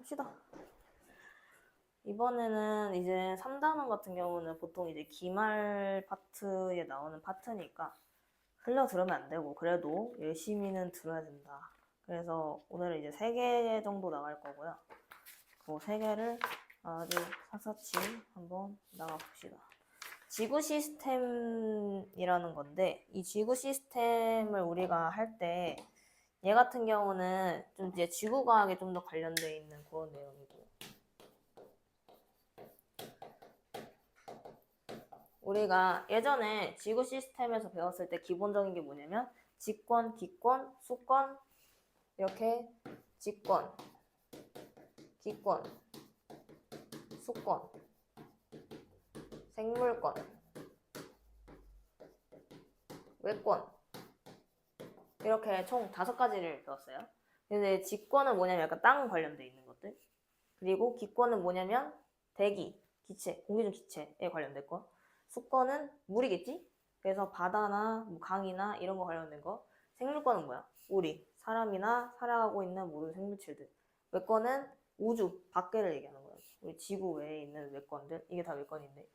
합시다. 이번에는 이제 3단원 같은 경우는 보통 이제 기말 파트에 나오는 파트니까 흘려 들으면 안 되고 그래도 열심히는 들어야 된다. 그래서 오늘은 이제 3개 정도 나갈 거고요. 그 3개를 아주 샅샅이 한번 나가봅시다. 지구 시스템이라는 건데 이 지구 시스템을 우리가 할 때 얘 같은 경우는 좀 이제 지구과학에 좀 더 관련되어 있는 그런 내용이고 우리가 예전에 지구 시스템에서 배웠을 때 기본적인 게 뭐냐면 직권, 기권, 수권 이렇게 직권, 기권, 수권, 생물권, 외권 이렇게 총 5가지를 배웠어요. 근데 직권은 뭐냐면 약간 땅 관련돼 있는 것들 그리고 기권은 뭐냐면 대기, 기체, 공기 중 기체에 관련된 거 수권은 물이겠지? 그래서 바다나 뭐 강이나 이런 거 관련된 거 생물권은 뭐야? 우리, 사람이나 살아가고 있는 모든 생물체들 외권은 우주, 밖에를 얘기하는 거예요. 우리 지구 외에 있는 외권들 이게 다 외권인데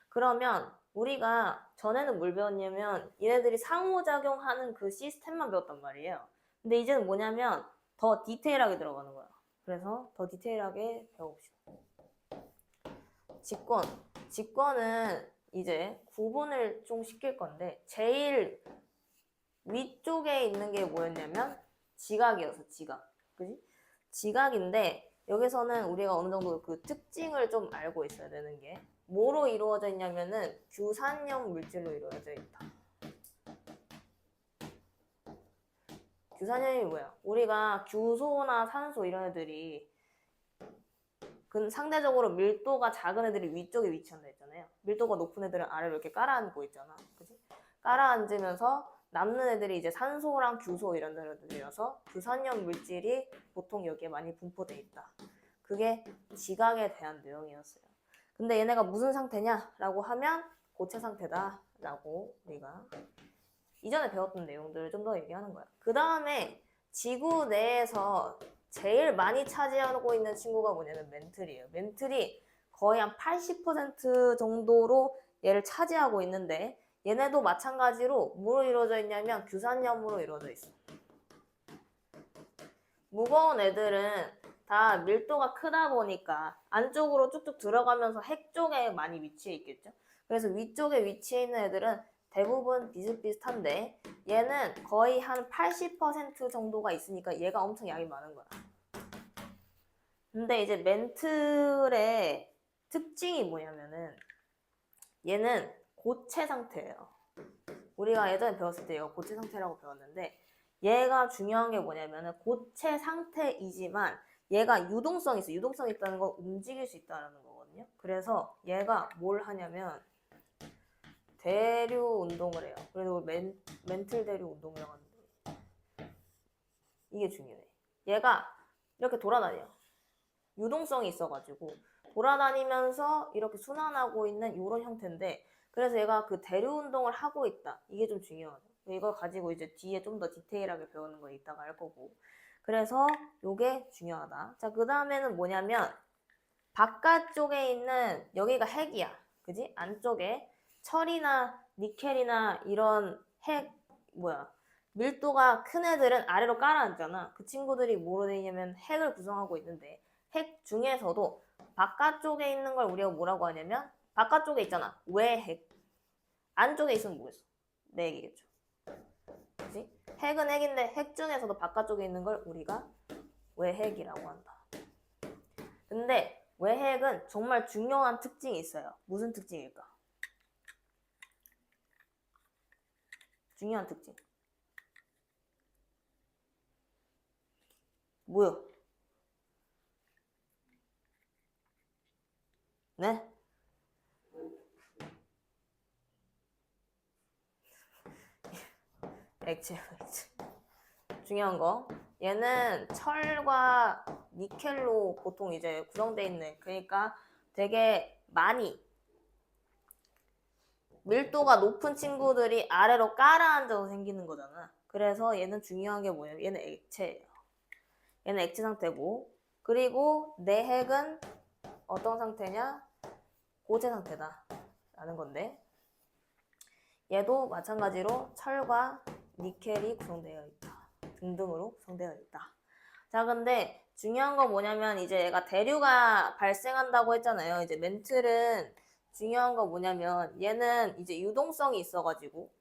그러면 우리가 전에는 뭘 배웠냐면 얘네들이 상호작용하는 그 시스템만 배웠단 말이에요. 근데 이제는 뭐냐면 더 디테일하게 들어가는 거야. 그래서 더 디테일하게 배워봅시다. 직권은 이제 구분을 좀 시킬 건데 제일 위쪽에 있는 게 뭐였냐면 지각이어서 지각. 그지? 지각인데 여기서는 우리가 어느 정도 그 특징을 좀 알고 있어야 되는 게 뭐로 이루어져 있냐면은 규산염 물질로 이루어져 있다. 규산염이 뭐야? 우리가 규소나 산소 이런 애들이 상대적으로 밀도가 작은 애들이 위쪽에 위치한다 했잖아요. 밀도가 높은 애들은 아래로 이렇게 깔아앉고 있잖아. 그치? 깔아앉으면서 남는 애들이 이제 산소랑 규소 이런 애들이라서 규산염 물질이 보통 여기에 많이 분포돼 있다. 그게 지각에 대한 내용이었어요. 근데 얘네가 무슨 상태냐라고 하면 고체 상태다라고 우리가 이전에 배웠던 내용들을 좀 더 얘기하는 거야. 그 다음에 지구 내에서 제일 많이 차지하고 있는 친구가 뭐냐면 멘틀이에요. 멘틀이 거의 한 80% 정도로 얘를 차지하고 있는데 얘네도 마찬가지로 뭐로 이루어져 있냐면 규산염으로 이루어져 있어. 무거운 애들은 다 밀도가 크다 보니까 안쪽으로 쭉쭉 들어가면서 핵 쪽에 많이 위치해 있겠죠. 그래서 위쪽에 위치해 있는 애들은 대부분 비슷비슷한데 얘는 거의 한 80% 정도가 있으니까 얘가 엄청 양이 많은 거야. 근데 이제 멘틀의 특징이 뭐냐면은 얘는 고체 상태예요. 우리가 예전에 배웠을 때 이거 고체 상태라고 배웠는데 얘가 중요한 게 뭐냐면은 고체 상태이지만 얘가 유동성이 있어. 유동성이 있다는 건 움직일 수 있다는 거거든요. 그래서 얘가 뭘 하냐면 대류 운동을 해요. 그래서 멘틀 대류 운동이라고 하는데 이게 중요해. 얘가 이렇게 돌아다녀. 유동성이 있어가지고 돌아다니면서 이렇게 순환하고 있는 이런 형태인데 그래서 얘가 그 대류 운동을 하고 있다. 이게 좀 중요하죠. 이걸 가지고 이제 뒤에 좀 더 디테일하게 배우는 거 이따가 할 거고. 그래서 이게 중요하다. 자, 그 다음에는 뭐냐면 바깥쪽에 있는 여기가 핵이야. 그지? 안쪽에 철이나 니켈이나 이런 핵 밀도가 큰 애들은 아래로 깔아앉잖아. 그 친구들이 뭐로 되어 있냐면 핵을 구성하고 있는데 핵 중에서도 바깥쪽에 있는 걸 우리가 뭐라고 하냐면 바깥쪽에 있잖아. 외핵. 안쪽에 있으면 뭐겠어? 내 얘기겠죠. 그치? 핵은 핵인데 핵 중에서도 바깥쪽에 있는 걸 우리가 외핵이라고 한다. 근데 외핵은 정말 중요한 특징이 있어요. 무슨 특징일까? 중요한 특징. 뭐야? 네? 액체. 중요한 거. 얘는 철과 니켈로 보통 이제 구성되어 있는, 그러니까 되게 많이 밀도가 높은 친구들이 아래로 깔아앉아서 생기는 거잖아. 그래서 얘는 중요한 게 뭐냐면 얘는 액체예요. 얘는 액체 상태고 그리고 내 핵은 어떤 상태냐? 고체 상태다 라는 건데, 얘도 마찬가지로 철과 니켈이 구성되어 있다 등등으로 구성되어 있다. 자, 근데 중요한 건 뭐냐면 이제 얘가 대류가 발생한다고 했잖아요. 이제 멘틀은 중요한 건 뭐냐면 얘는 이제 유동성이 있어가지고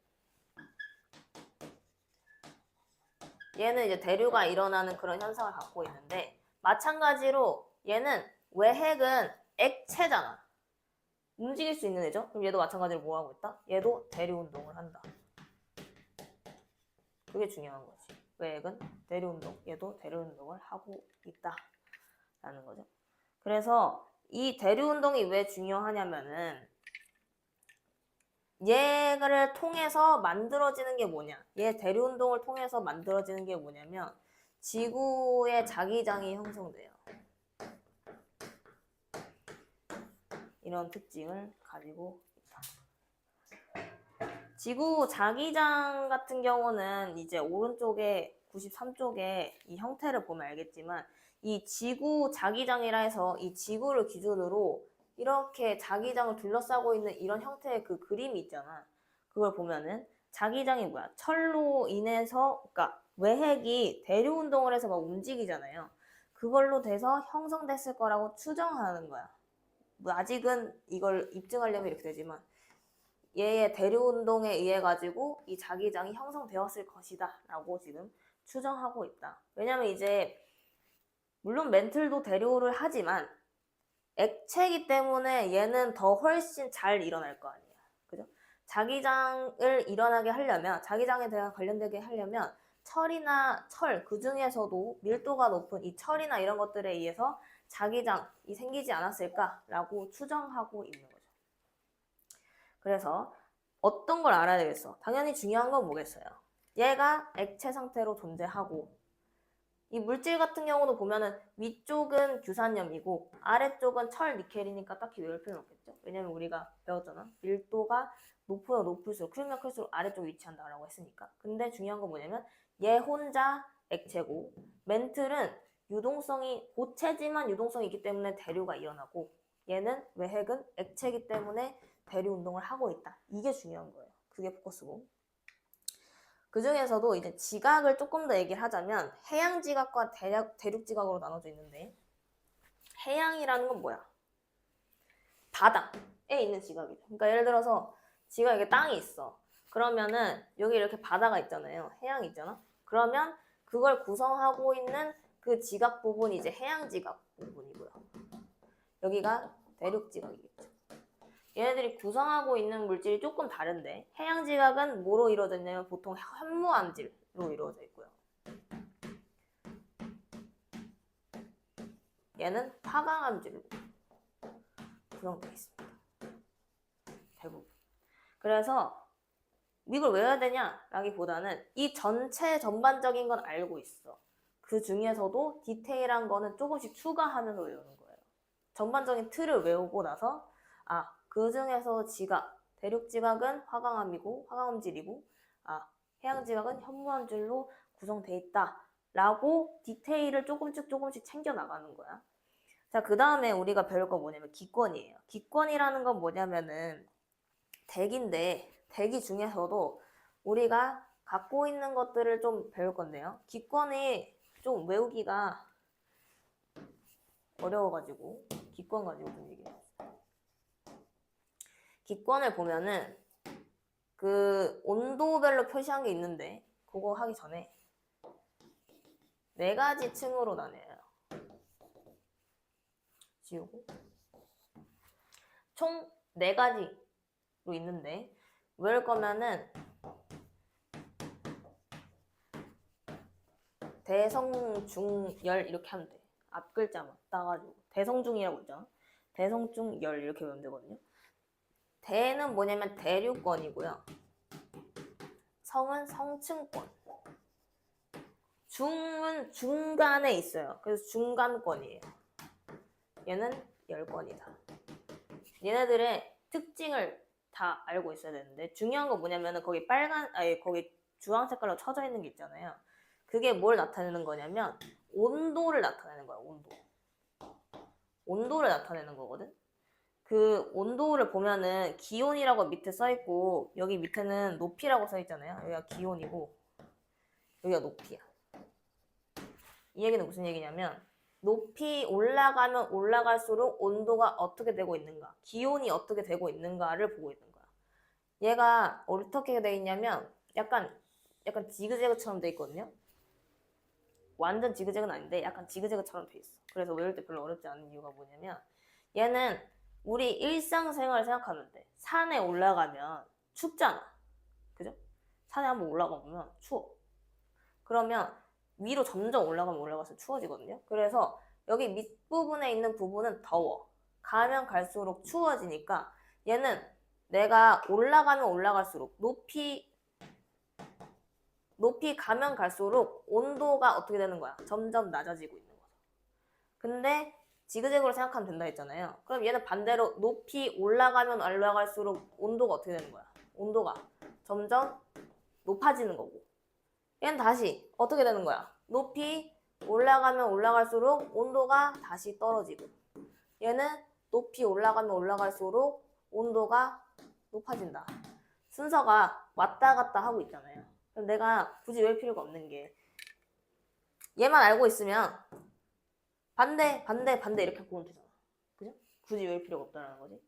얘는 이제 대류가 일어나는 그런 현상을 갖고 있는데, 마찬가지로 얘는 외핵은 액체잖아. 움직일 수 있는 애죠? 그럼 얘도 마찬가지로 뭐 하고 있다? 얘도 대류 운동을 한다. 그게 중요한 거지. 외핵은 대류 운동, 얘도 대류 운동을 하고 있다 라는 거죠. 그래서 이 대류 운동이 왜 중요하냐면은 얘를 통해서 만들어지는 게 뭐냐? 얘 대류 운동을 통해서 만들어지는 게 뭐냐면 지구의 자기장이 형성돼요. 이런 특징을 가지고 있다. 지구 자기장 같은 경우는 이제 오른쪽에 93쪽에 이 형태를 보면 알겠지만, 이 지구 자기장이라 해서 이 지구를 기준으로 이렇게 자기장을 둘러싸고 있는 이런 형태의 그 그림이 있잖아. 그걸 보면은 자기장이 뭐야? 철로 인해서, 그러니까 외핵이 대류 운동을 해서 막 움직이잖아요. 그걸로 돼서 형성됐을 거라고 추정하는 거야. 뭐 아직은 이걸 입증하려면 이렇게 되지만, 얘의 대류 운동에 의해 가지고 이 자기장이 형성되었을 것이다 라고 지금 추정하고 있다. 왜냐면 이제 물론 멘틀도 대류를 하지만 액체이기 때문에 얘는 더 훨씬 잘 일어날 거 아니야. 그죠? 자기장을 일어나게 하려면, 자기장에 대한 관련되게 하려면 철이나 철, 그 중에서도 밀도가 높은 이 철이나 이런 것들에 의해서 자기장이 생기지 않았을까라고 추정하고 있는 거죠. 그래서 어떤 걸 알아야 되겠어? 당연히 중요한 건 뭐겠어요? 얘가 액체 상태로 존재하고, 이 물질 같은 경우도 보면은 위쪽은 규산염이고 아래쪽은 철, 니켈이니까 딱히 외울 필요는 없겠죠? 왜냐면 우리가 배웠잖아. 밀도가 높으면 높을수록, 크면 클수록 아래쪽 위치한다라고 했으니까. 근데 중요한 건 뭐냐면 얘 혼자 액체고, 멘틀은 유동성이, 고체지만 유동성이 있기 때문에 대류가 일어나고, 얘는 외핵은 액체이기 때문에 대류 운동을 하고 있다. 이게 중요한 거예요. 그게 포커스고. 그 중에서도 이제 지각을 조금 더 얘기를 하자면 해양 지각과 대륙 지각으로 나눠져 있는데, 해양이라는 건 뭐야? 바다에 있는 지각이죠. 그러니까 예를 들어서 지가 이게 땅이 있어. 그러면은 여기 이렇게 바다가 있잖아요. 해양이 있잖아. 그러면 그걸 구성하고 있는 그 지각 부분이 이제 해양 지각 부분이고요. 여기가 대륙 지각이겠죠. 얘네들이 구성하고 있는 물질이 조금 다른데, 해양 지각은 뭐로 이루어져 있냐면 보통 현무암질로 이루어져 있고요. 얘는 화강암질로 구성되어 있습니다. 대부분. 그래서 이걸 외워야 되냐라기보다는 이 전체 전반적인 건 알고 있어. 그 중에서도 디테일한 거는 조금씩 추가하면서 외우는 거예요. 전반적인 틀을 외우고 나서 그 중에서 지각, 대륙 지각은 화강암이고 화강암질이고, 해양 지각은 현무암질로 구성돼 있다 라고 디테일을 조금씩 챙겨 나가는 거야. 자, 그 다음에 우리가 배울 거 뭐냐면 기권이에요. 기권이라는 건 뭐냐면은 대기인데, 대기 중에서도 우리가 갖고 있는 것들을 좀 배울 건데요. 기권이 좀 외우기가 어려워가지고 기권 가지고 좀 얘기해요. 기권을 보면은 그 온도별로 표시한 게 있는데, 그거 하기 전에 4가지 층으로 나뉘어요. 지우고 총 4가지로 있는데, 외울 거면은 대성중열 이렇게 하면 돼. 앞 글자만 따가지고 대성중이라고 있잖아. 대성중열 이렇게 외우면 되거든요. 대는 뭐냐면 대류권이고요. 성은 성층권. 중은 중간에 있어요. 그래서 중간권이에요. 얘는 열권이다. 얘네들의 특징을 다 알고 있어야 되는데, 중요한 건 뭐냐면 거기 거기 주황 색깔로 쳐져 있는 게 있잖아요. 그게 뭘 나타내는 거냐면 온도를 나타내는 거야. 온도. 온도를 나타내는 거거든. 그 온도를 보면은 기온이라고 밑에 써있고 여기 밑에는 높이라고 써있잖아요. 여기가 기온이고 여기가 높이야. 이 얘기는 무슨 얘기냐면 높이 올라가면 올라갈수록 온도가 어떻게 되고 있는가, 기온이 어떻게 되고 있는가를 보고 있는 거야. 얘가 어떻게 돼 있냐면 약간 지그재그처럼 돼 있거든요. 완전 지그재그는 아닌데 약간 지그재그처럼 돼 있어. 그래서 외울 때 별로 어렵지 않은 이유가 뭐냐면 얘는 우리 일상생활을 생각하면 돼. 산에 올라가면 춥잖아. 그죠? 산에 한번 올라가 보면 추워. 그러면 위로 점점 올라가면 올라갈수록 추워지거든요. 그래서 여기 밑부분에 있는 부분은 더워. 가면 갈수록 추워지니까 얘는 내가 올라가면 올라갈수록 높이 가면 갈수록 온도가 어떻게 되는 거야? 점점 낮아지고 있는 거죠. 근데 지그재그로 생각하면 된다 했잖아요. 그럼 얘는 반대로 높이 올라가면 올라갈수록 온도가 어떻게 되는 거야? 온도가 점점 높아지는 거고. 얘는 다시 어떻게 되는 거야? 높이 올라가면 올라갈수록 온도가 다시 떨어지고. 얘는 높이 올라가면 올라갈수록 온도가 높아진다. 순서가 왔다 갔다 하고 있잖아요. 그럼 내가 굳이 외울 필요가 없는 게 얘만 알고 있으면 반대 이렇게 보면 되잖아. 그죠? 굳이 외울 필요가 없다는 거지.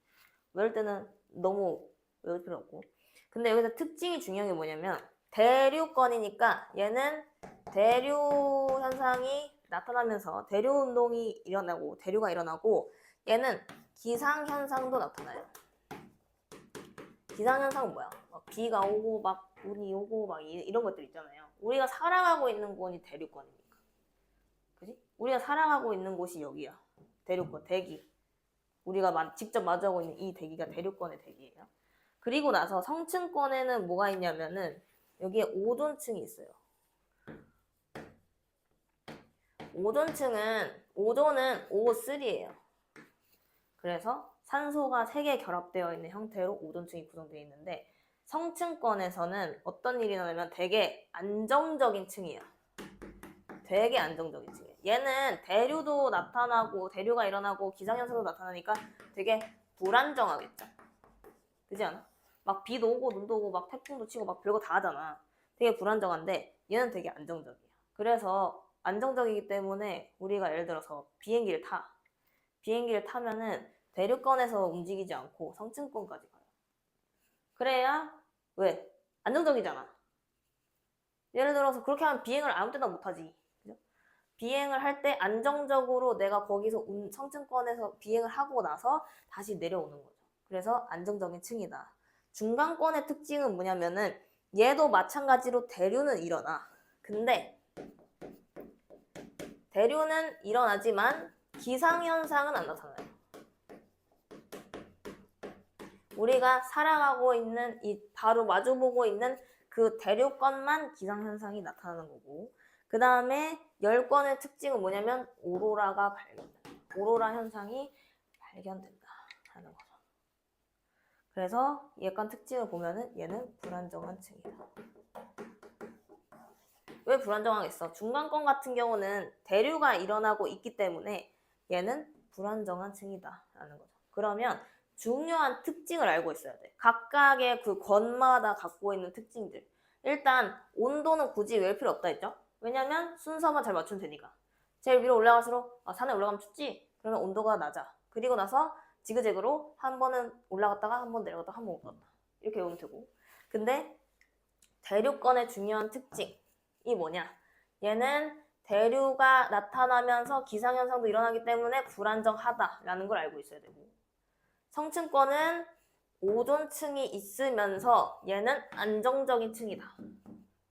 외울 때는 너무 외울 필요 없고. 근데 여기서 특징이 중요한 게 뭐냐면 대류권이니까 얘는 대류 현상이 나타나면서 대류 운동이 일어나고 대류가 일어나고 얘는 기상 현상도 나타나요. 기상 현상은 뭐야? 막 비가 오고 막 눈이 오고 막 이런 것들 있잖아요. 우리가 살아가고 있는 곳이 대류권이니까. 그지? 우리가 살아가고 있는 곳이 여기야. 대류권, 대기. 우리가 직접 마주하고 있는 이 대기가 대류권의 대기예요. 그리고 나서 성층권에는 뭐가 있냐면은 여기에 오존층이 있어요. 오존은 O3예요. 그래서 산소가 3개 결합되어 있는 형태로 오존층이 구성되어 있는데 성층권에서는 어떤 일이 일어나면 되게 안정적인 층이야. 되게 안정적인 층이야. 얘는 대류도 나타나고 대류가 일어나고 기상현상도 나타나니까 되게 불안정하겠죠. 그렇지 않아? 막 비도 오고 눈도 오고 막 태풍도 치고 막 별거 다 하잖아. 되게 불안정한데 얘는 되게 안정적이야. 그래서 안정적이기 때문에 우리가 예를 들어서 비행기를 타면은 대류권에서 움직이지 않고 성층권까지 가요. 그래야 왜? 안정적이잖아. 예를 들어서 그렇게 하면 비행을 아무 때나 못하지. 그죠? 비행을 할 때 안정적으로 내가 거기서 성층권에서 비행을 하고 나서 다시 내려오는 거죠. 그래서 안정적인 층이다. 중간권의 특징은 뭐냐면은 얘도 마찬가지로 대류는 일어나. 근데 대류는 일어나지만 기상현상은 안 나타나요. 우리가 살아가고 있는 바로 마주보고 있는 그 대류권만 기상현상이 나타나는 거고 그 다음에 열권의 특징은 뭐냐면 오로라가 발견된다. 오로라 현상이 발견된다 하는 거죠. 그래서 약간 특징을 보면은 얘는 불안정한 층이다. 왜 불안정하겠어? 중간권 같은 경우는 대류가 일어나고 있기 때문에 얘는 불안정한 층이다 라는 거죠. 그러면 중요한 특징을 알고 있어야 돼. 각각의 그 권마다 갖고 있는 특징들. 일단 온도는 굳이 외울 필요 없다 했죠? 왜냐면 순서만 잘 맞추면 되니까. 제일 위로 올라갈수록 산에 올라가면 춥지? 그러면 온도가 낮아. 그리고 나서 지그재그로 한 번은 올라갔다가 한 번 내려갔다가 한 번 올라갔다. 이렇게 외우면 되고. 근데 대류권의 중요한 특징이 뭐냐? 얘는 대류가 나타나면서 기상현상도 일어나기 때문에 불안정하다라는 걸 알고 있어야 되고 성층권은 오존층이 있으면서 얘는 안정적인 층이다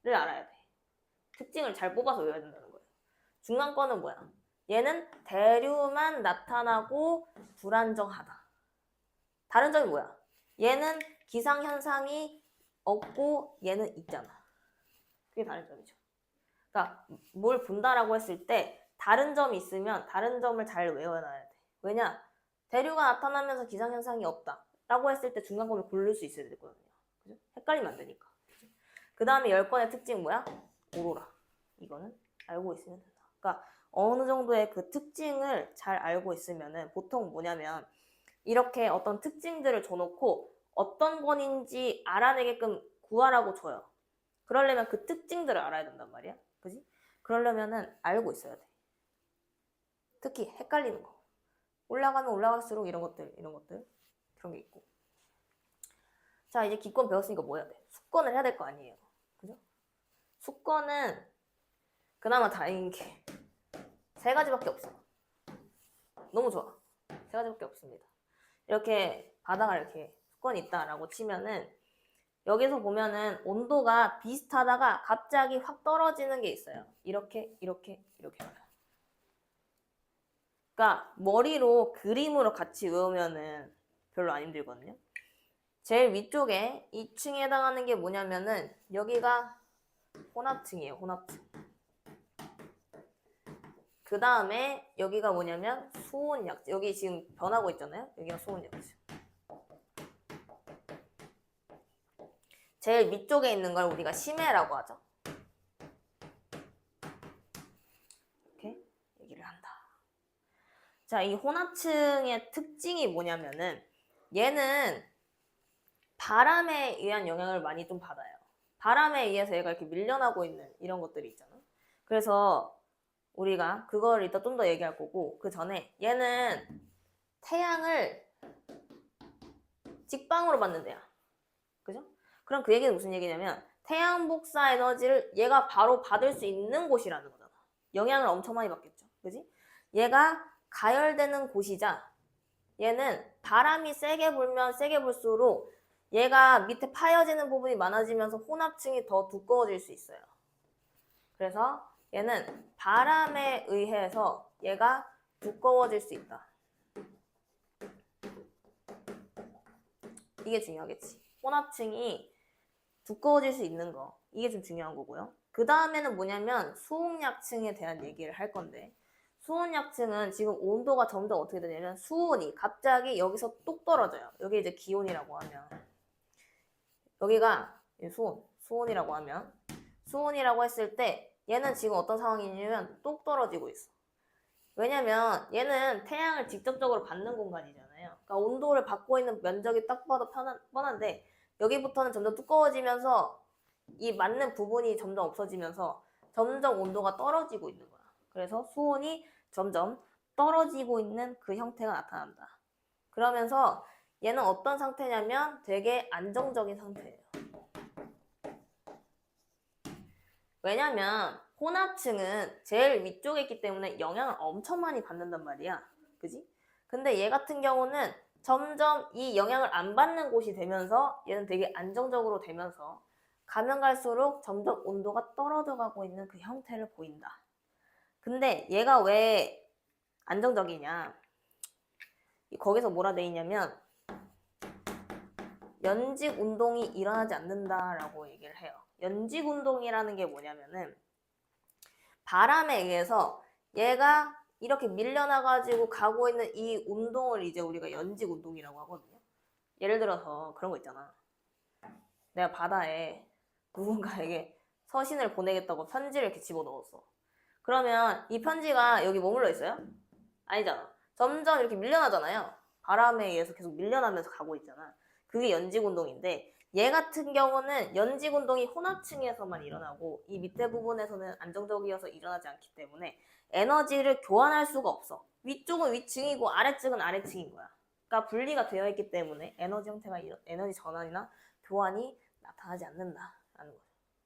를 알아야 돼. 특징을 잘 뽑아서 외워야 된다는 거예요. 중간권은 뭐야? 얘는 대류만 나타나고 불안정하다. 다른 점이 뭐야? 얘는 기상현상이 없고 얘는 있잖아. 그게 다른 점이죠. 그러니까 뭘 본다라고 했을 때 다른 점이 있으면 다른 점을 잘 외워놔야 돼. 왜냐? 대류가 나타나면서 기상현상이 없다 라고 했을 때 중간권을 고를 수 있어야 되거든요. 그죠? 헷갈리면 안 되니까. 그 다음에 열권의 특징은 뭐야? 오로라. 이거는 알고 있으면 된다. 그러니까 어느 정도의 그 특징을 잘 알고 있으면은 보통 뭐냐면 이렇게 어떤 특징들을 줘놓고 어떤 권인지 알아내게끔 구하라고 줘요. 그러려면 그 특징들을 알아야 된단 말이야. 그지? 그러려면은 알고 있어야 돼. 특히 헷갈리는 거. 올라가면 올라갈수록 이런 것들 그런 게 있고. 자, 이제 기권 배웠으니까 뭐 해야 돼? 숙권을 해야 될 거 아니에요. 그죠? 숙권은 그나마 다행인 게 세 가지밖에 없어. 너무 좋아. 세 가지밖에 없습니다. 이렇게 바다가 이렇게 숙권이 있다라고 치면은 여기서 보면은 온도가 비슷하다가 갑자기 확 떨어지는 게 있어요. 이렇게 가요. 그러니까 머리로 그림으로 같이 외우면은 별로 안 힘들거든요. 제일 위쪽에 2층에 해당하는 게 뭐냐면은 여기가 혼합층이에요. 혼합층. 그 다음에 여기가 뭐냐면 수온약층. 여기 지금 변하고 있잖아요. 여기가 수온약층. 제일 밑쪽에 있는 걸 우리가 심해라고 하죠. 이렇게 얘기를 한다. 자, 이 혼합층의 특징이 뭐냐면은 얘는 바람에 의한 영향을 많이 좀 받아요. 바람에 의해서 얘가 이렇게 밀려나고 있는 이런 것들이 있잖아. 그래서 우리가 그걸 이따 좀 더 얘기할 거고 그 전에 얘는 태양을 직방으로 받는데요. 그죠? 그럼 그 얘기는 무슨 얘기냐면 태양 복사 에너지를 얘가 바로 받을 수 있는 곳이라는 거잖아. 영향을 엄청 많이 받겠죠. 그지? 얘가 가열되는 곳이자 얘는 바람이 세게 불면 세게 불수록 얘가 밑에 파여지는 부분이 많아지면서 혼합층이 더 두꺼워질 수 있어요. 그래서 얘는 바람에 의해서 얘가 두꺼워질 수 있다. 이게 중요하겠지. 혼합층이 두꺼워질 수 있는 거. 이게 좀 중요한 거고요. 그 다음에는 뭐냐면 수온약층에 대한 얘기를 할 건데 수온약층은 지금 온도가 점점 어떻게 되냐면 수온이 갑자기 여기서 뚝 떨어져요. 여기 이제 기온이라고 하면 여기가 수온이라고 하면 수온이라고 했을 때 얘는 지금 어떤 상황이냐면 뚝 떨어지고 있어. 왜냐면 얘는 태양을 직접적으로 받는 공간이잖아요. 그러니까 온도를 받고 있는 면적이 딱 봐도 뻔한데 여기부터는 점점 두꺼워지면서 이 맞는 부분이 점점 없어지면서 점점 온도가 떨어지고 있는 거야. 그래서 수온이 점점 떨어지고 있는 그 형태가 나타난다. 그러면서 얘는 어떤 상태냐면 되게 안정적인 상태예요. 왜냐면 혼합층은 제일 위쪽에 있기 때문에 영향을 엄청 많이 받는단 말이야. 그지? 근데 얘 같은 경우는 점점 이 영향을 안 받는 곳이 되면서 얘는 되게 안정적으로 되면서 가면 갈수록 점점 온도가 떨어져 가고 있는 그 형태를 보인다. 근데 얘가 왜 안정적이냐? 거기서 뭐라 돼 있냐면 연직 운동이 일어나지 않는다라고 얘기를 해요. 연직 운동이라는 게 뭐냐면은 바람에 의해서 얘가 이렇게 밀려나가지고 가고 있는 이 운동을 이제 우리가 연직 운동이라고 하거든요. 예를 들어서 그런 거 있잖아. 내가 바다에 누군가에게 서신을 보내겠다고 편지를 이렇게 집어넣었어. 그러면 이 편지가 여기 머물러 있어요? 아니잖아. 점점 이렇게 밀려나잖아요. 바람에 의해서 계속 밀려나면서 가고 있잖아. 그게 연직 운동인데 얘 같은 경우는 연직 운동이 혼합층에서만 일어나고 이 밑에 부분에서는 안정적이어서 일어나지 않기 때문에 에너지를 교환할 수가 없어. 위쪽은 위층이고 아래층은 아래층인 거야. 그러니까 분리가 되어 있기 때문에 에너지 형태가 에너지 전환이나 교환이 나타나지 않는다라는 거죠.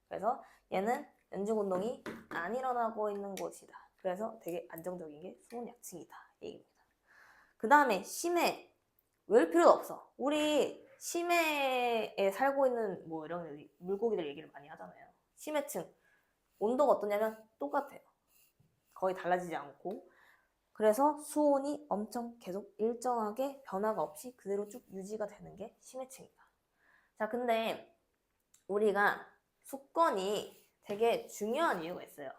그래서 얘는 연직 운동이 안 일어나고 있는 곳이다. 그래서 되게 안정적인 게 수온약층이다. 얘기입니다. 그 다음에 심해. 외울 필요가 없어. 우리 심해에 살고 있는 뭐 이런 물고기들 얘기를 많이 하잖아요. 심해층. 온도가 어떠냐면 똑같아요. 거의 달라지지 않고. 그래서 수온이 엄청 계속 일정하게 변화가 없이 그대로 쭉 유지가 되는 게 심해층이다. 자, 근데 우리가 숙권이 되게 중요한 이유가 있어요.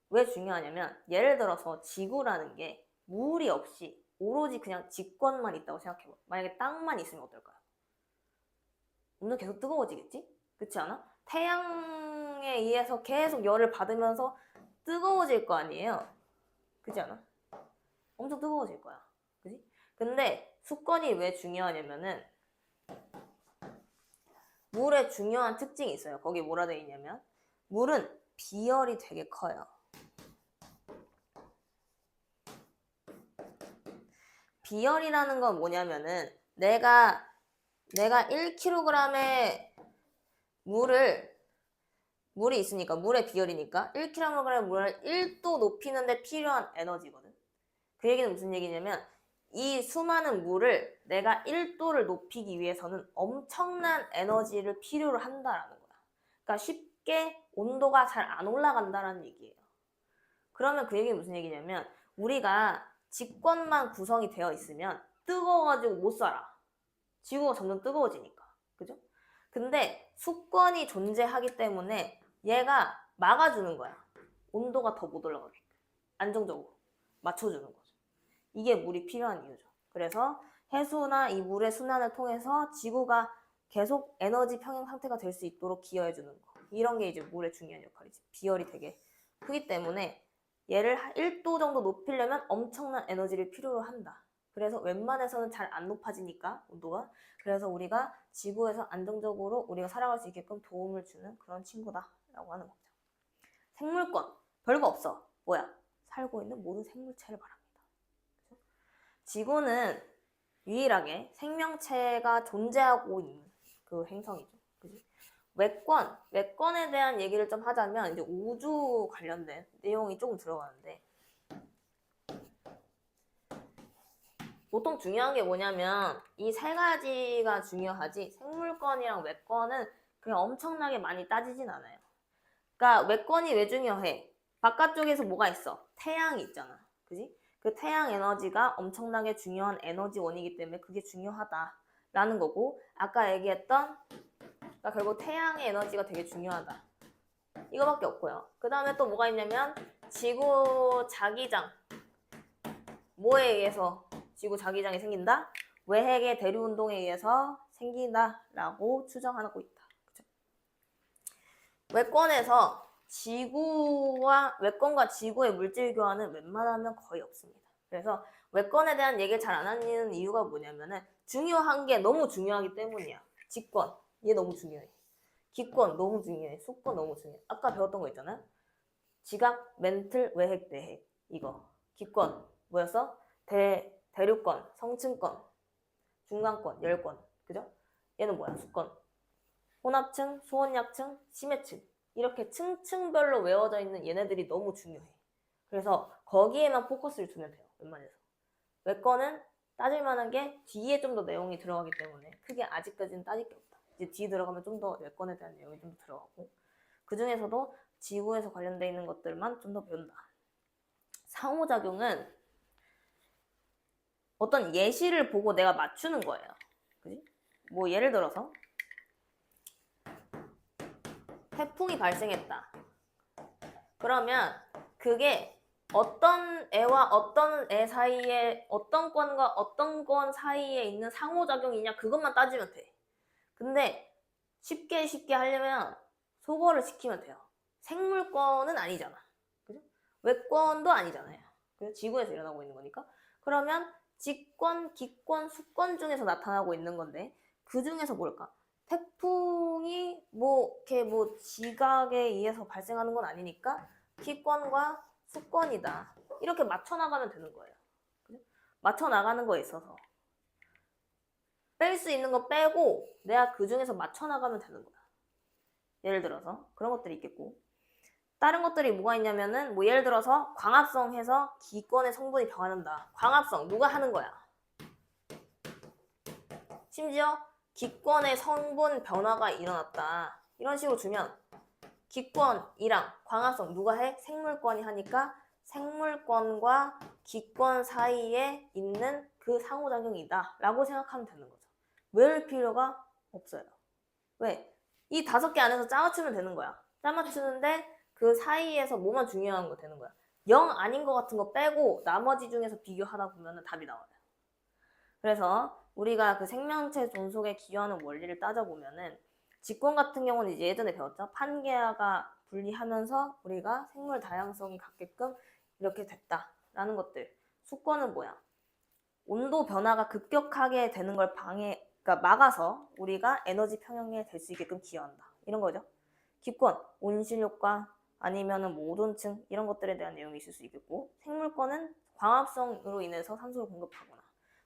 왜 중요하냐면 예를 들어서 지구라는 게 물이 없이 오로지 그냥 직권만 있다고 생각해봐. 만약에 땅만 있으면 어떨까요? 온도 계속 뜨거워지겠지? 그렇지 않아? 태양에 의해서 계속 열을 받으면서 뜨거워질 거 아니에요? 그지 않아? 엄청 뜨거워질 거야. 그지? 근데 수건이 왜 중요하냐면은 물의 중요한 특징이 있어요. 거기 뭐라 돼 있냐면 물은 비열이 되게 커요. 비열이라는 건 뭐냐면은 내가 1kg의 물이 있으니까 물의 비열이니까 1kg의 물을 1도 높이는데 필요한 에너지거든. 그 얘기는 무슨 얘기냐면 이 수많은 물을 내가 1도를 높이기 위해서는 엄청난 에너지를 필요로 한다라는 거야. 그러니까 쉽게 온도가 잘 안 올라간다라는 얘기예요. 그러면 그 얘기는 무슨 얘기냐면 우리가 직권만 구성이 되어 있으면 뜨거워가지고 못 살아. 지구가 점점 뜨거워지니까. 그죠? 근데 수권이 존재하기 때문에 얘가 막아주는 거야. 온도가 더 못 올라가게. 안정적으로 맞춰주는 거죠. 이게 물이 필요한 이유죠. 그래서 해수나 이 물의 순환을 통해서 지구가 계속 에너지 평형 상태가 될 수 있도록 기여해주는 거. 이런 게 이제 물의 중요한 역할이지. 비열이 되게 크기 때문에 얘를 1도 정도 높이려면 엄청난 에너지를 필요로 한다. 그래서 웬만해서는 잘 안 높아지니까 온도가. 그래서 우리가 지구에서 안정적으로 우리가 살아갈 수 있게끔 도움을 주는 그런 친구다라고 하는 거죠. 생물권 별거 없어. 뭐야? 살고 있는 모든 생물체를 말합니다. 그렇죠? 지구는 유일하게 생명체가 존재하고 있는 그 행성이죠. 그치? 외권에 대한 얘기를 좀 하자면 이제 우주 관련된 내용이 조금 들어가는데 보통 중요한 게 뭐냐면 이 세 가지가 중요하지 생물권이랑 외권은 그냥 엄청나게 많이 따지진 않아요. 그러니까 외권이 왜 중요해? 바깥쪽에서 뭐가 있어? 태양이 있잖아. 그지? 그 태양 에너지가 엄청나게 중요한 에너지원이기 때문에 그게 중요하다라는 거고 아까 얘기했던 그러니까 결국 태양의 에너지가 되게 중요하다. 이거밖에 없고요. 그 다음에 또 뭐가 있냐면 지구 자기장. 뭐에 의해서 지구 자기장이 생긴다? 외핵의 대류운동에 의해서 생긴다라고 추정하고 있다. 그쵸? 외권과 지구의 물질 교환은 웬만하면 거의 없습니다. 그래서 외권에 대한 얘기를 잘 안 하는 이유가 뭐냐면은 중요한 게 너무 중요하기 때문이야. 직권, 얘 너무 중요해. 기권 너무 중요해. 수권 너무 중요해. 아까 배웠던 거 있잖아요. 지각, 멘틀, 외핵, 내핵. 이거. 기권 뭐였어? 대류권, 성층권, 중간권, 열권. 그죠? 얘는 뭐야? 수권. 혼합층, 소원약층, 심해층. 이렇게 층층별로 외워져 있는 얘네들이 너무 중요해. 그래서 거기에만 포커스를 두면 돼요. 웬만해서. 외권은 따질 만한 게 뒤에 좀 더 내용이 들어가기 때문에 크게 아직까지는 따질 게 없다. 이제 뒤에 들어가면 좀 더 외권에 대한 내용이 좀 더 들어가고 그 중에서도 지구에서 관련되어 있는 것들만 좀 더 배운다. 상호작용은 어떤 예시를 보고 내가 맞추는 거예요. 그지? 뭐 예를 들어서 태풍이 발생했다. 그러면 그게 어떤 애와 어떤 애 사이에 어떤 건과 어떤 건 사이에 있는 상호작용이냐 그것만 따지면 돼. 근데 쉽게 하려면 소거를 시키면 돼요. 생물권은 아니잖아. 그죠? 외권도 아니잖아요. 그죠? 지구에서 일어나고 있는 거니까. 그러면 직권, 기권, 수권 중에서 나타나고 있는 건데 그 중에서 뭘까? 태풍이 이렇게 지각에 의해서 발생하는 건 아니니까 기권과 수권이다. 이렇게 맞춰 나가면 되는 거예요. 그죠? 맞춰 나가는 거에 있어서 뺄 수 있는 거 빼고 내가 그 중에서 맞춰 나가면 되는 거야. 예를 들어서 그런 것들이 있겠고 다른 것들이 뭐가 있냐면은 예를 들어서 광합성 해서 기권의 성분이 변한다. 광합성 누가 하는 거야? 심지어 기권의 성분 변화가 일어났다. 이런 식으로 주면 기권이랑 광합성 누가 해? 생물권이 하니까 생물권과 기권 사이에 있는 그 상호작용이다 라고 생각하면 되는 거죠. 외울 필요가 없어요. 왜? 이 5개 안에서 짜 맞추면 되는 거야. 짜 맞추는데 그 사이에서 뭐만 중요한 거 되는 거야. 0 아닌 거 같은 거 빼고 나머지 중에서 비교하다 보면 답이 나와요. 그래서 우리가 그 생명체 존속에 기여하는 원리를 따져보면은 직권 같은 경우는 이제 예전에 배웠죠. 판게아가 분리하면서 우리가 생물 다양성이 갖게끔 이렇게 됐다. 라는 것들. 수권은 뭐야? 온도 변화가 급격하게 되는 걸 그러니까 막아서 우리가 에너지 평형에 될 수 있게끔 기여한다. 이런 거죠. 기권, 온실 효과, 아니면은 뭐 오존층 이런 것들에 대한 내용이 있을 수 있겠고, 생물권은 광합성으로 인해서 산소를 공급하거나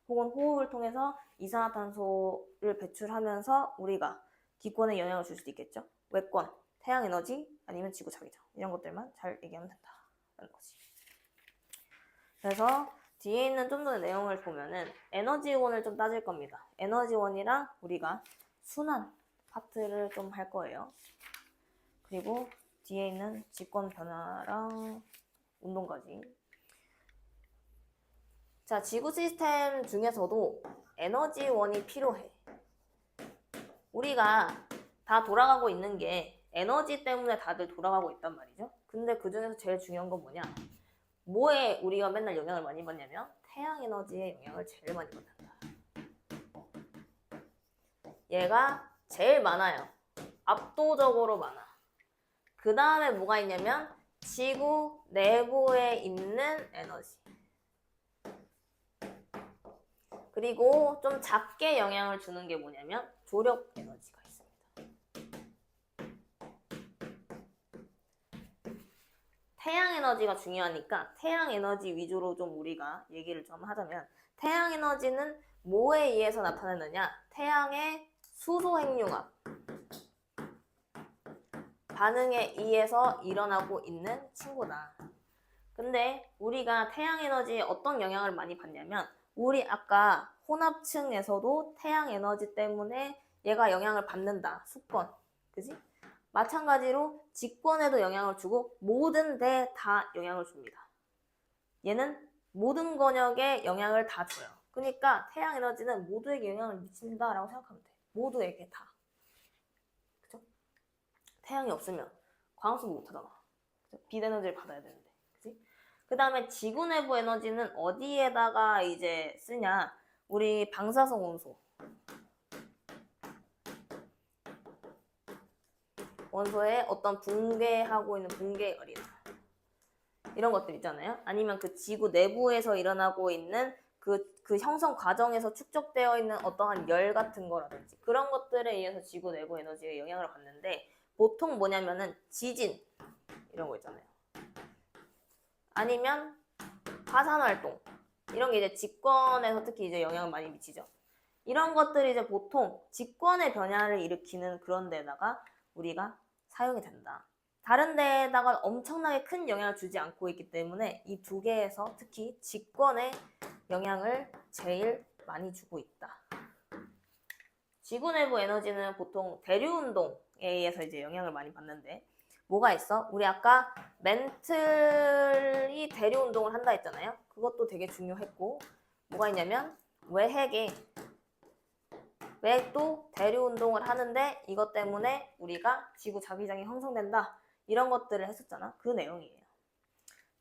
혹은 호흡을 통해서 이산화탄소를 배출하면서 우리가 기권에 영향을 줄 수도 있겠죠. 외권, 태양에너지 아니면 지구 자기장 이런 것들만 잘 얘기하면 된다라는 거지. 그래서 뒤에 있는 좀 더 내용을 보면은 에너지원을 좀 따질 겁니다. 에너지원이랑 우리가 순환 파트를 좀 할 거예요. 그리고 뒤에 있는 직권 변화랑 운동까지. 자, 지구 시스템 중에서도 에너지원이 필요해. 우리가 다 돌아가고 있는 게 에너지 때문에 다들 돌아가고 있단 말이죠. 근데 그 중에서 제일 중요한 건 뭐냐? 뭐에 우리가 맨날 영향을 많이 받냐면 태양 에너지에 영향을 제일 많이 받는다. 얘가 제일 많아요. 압도적으로 많아. 그 다음에 뭐가 있냐면 지구 내부에 있는 에너지. 그리고 좀 작게 영향을 주는 게 뭐냐면 조력 에너지가 있습니다. 태양 에너지가 중요하니까 태양 에너지 위주로 좀 우리가 얘기를 좀 하자면, 태양 에너지는 뭐에 의해서 나타나느냐? 태양의 수소 핵융합 반응에 의해서 일어나고 있는 친구다. 근데 우리가 태양 에너지에 어떤 영향을 많이 받냐면, 우리 아까 혼합층에서도 태양 에너지 때문에 얘가 영향을 받는다. 수권. 그지? 마찬가지로 직권에도 영향을 주고 모든 데 다 영향을 줍니다. 얘는 모든 권역에 영향을 다 줘요. 그러니까 태양 에너지는 모두에게 영향을 미친다라고 생각하면 돼. 모두에게 다. 그죠? 태양이 없으면 광합성 못 하잖아. 빛 에너지를 받아야 되는데. 그지? 그 다음에 지구 내부 에너지는 어디에다가 이제 쓰냐? 우리 방사성 원소. 원소에 어떤 붕괴하고 있는 붕괴열이나 이런 것들 있잖아요. 아니면 그 지구 내부에서 일어나고 있는 그 형성 과정에서 축적되어 있는 어떠한 열 같은 거라든지 그런 것들에 의해서 지구 내부 에너지에 영향을 받는데, 보통 뭐냐면은 지진 이런 거 있잖아요. 아니면 화산 활동 이런 게 이제 직권에서 특히 이제 영향을 많이 미치죠. 이런 것들이 이제 보통 직권의 변화를 일으키는 그런 데다가 우리가 사용이 된다. 다른 데에다가 엄청나게 큰 영향을 주지 않고 있기 때문에 이 두 개에서 특히 직권에 영향을 제일 많이 주고 있다. 지구 내부 에너지는 보통 대류운동에 의해서 이제 영향을 많이 받는데, 뭐가 있어? 우리 아까 멘틀이 대류운동을 한다 했잖아요. 그것도 되게 중요했고, 뭐가 있냐면 외핵도 대류운동을 하는데 이것 때문에 우리가 지구 자기장이 형성된다. 이런 것들을 했었잖아. 그 내용이에요.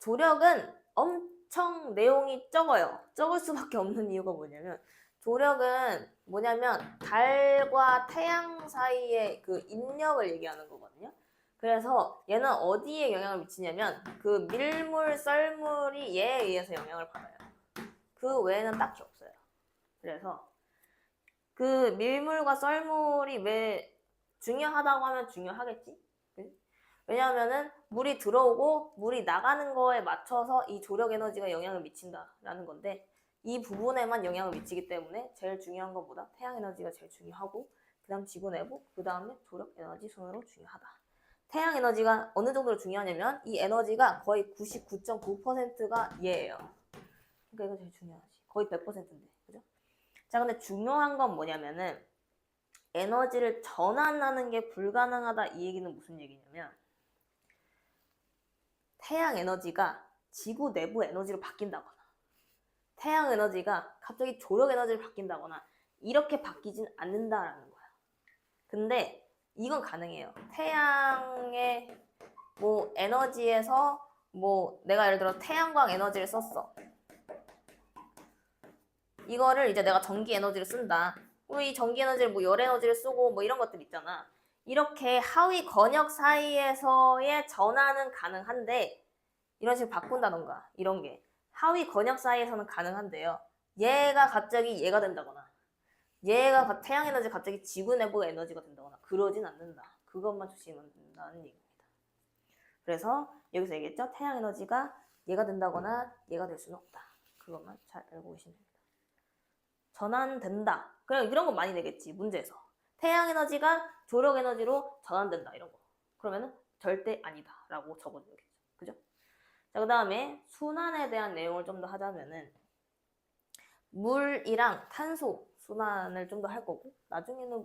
조력은 엄청 내용이 적어요. 적을 수밖에 없는 이유가 뭐냐면, 조력은 뭐냐면 달과 태양 사이의 그 인력을 얘기하는 거거든요. 그래서 얘는 어디에 영향을 미치냐면 그 밀물, 썰물이 얘에 의해서 영향을 받아요. 그 외에는 딱히 없어요. 그래서 그 밀물과 썰물이 왜 중요하다고 하면 중요하겠지? 왜냐하면은 물이 들어오고 물이 나가는 거에 맞춰서 이 조력 에너지가 영향을 미친다라는 건데, 이 부분에만 영향을 미치기 때문에 제일 중요한 것보다 태양 에너지가 제일 중요하고, 그 다음 지구 내부, 그 다음에 조력 에너지 순으로 중요하다. 태양 에너지가 어느 정도로 중요하냐면 이 에너지가 거의 99.9%가 얘예요. 그러니까 이거 제일 중요하지. 거의 100%인데. 그죠? 자, 근데 중요한 건 뭐냐면은 에너지를 전환하는 게 불가능하다, 이 얘기는 무슨 얘기냐면, 태양 에너지가 지구 내부 에너지로 바뀐다거나 태양 에너지가 갑자기 조력 에너지로 바뀐다거나 이렇게 바뀌진 않는다라는 거야. 근데 이건 가능해요. 태양의 뭐 에너지에서 뭐 내가 예를 들어 태양광 에너지를 썼어. 이거를 이제 내가 전기 에너지를 쓴다. 이 전기 에너지를 뭐 열 에너지를 쓰고 뭐 이런 것들 있잖아. 이렇게 하위 권역 사이에서의 전환은 가능한데, 이런 식으로 바꾼다던가 이런 게 하위 권역 사이에서는 가능한데요. 얘가 갑자기 얘가 된다거나 얘가 태양 에너지 갑자기 지구 내부 에너지가 된다거나 그러진 않는다. 그것만 조심하면 된다는 얘기입니다. 그래서 여기서 얘기했죠. 태양 에너지가 얘가 된다거나 얘가 될 수는 없다. 그것만 잘 알고 계시면 됩니다. 전환된다. 그냥 이런 거 많이 내겠지 문제에서. 태양 에너지가 조력 에너지로 전환된다 이런 거. 그러면은 절대 아니다 라고 적어줘야겠죠. 그죠? 자, 그 다음에 순환에 대한 내용을 좀 더 하자면은 물이랑 탄소 순환을 좀 더 할 거고 나중에는 뭐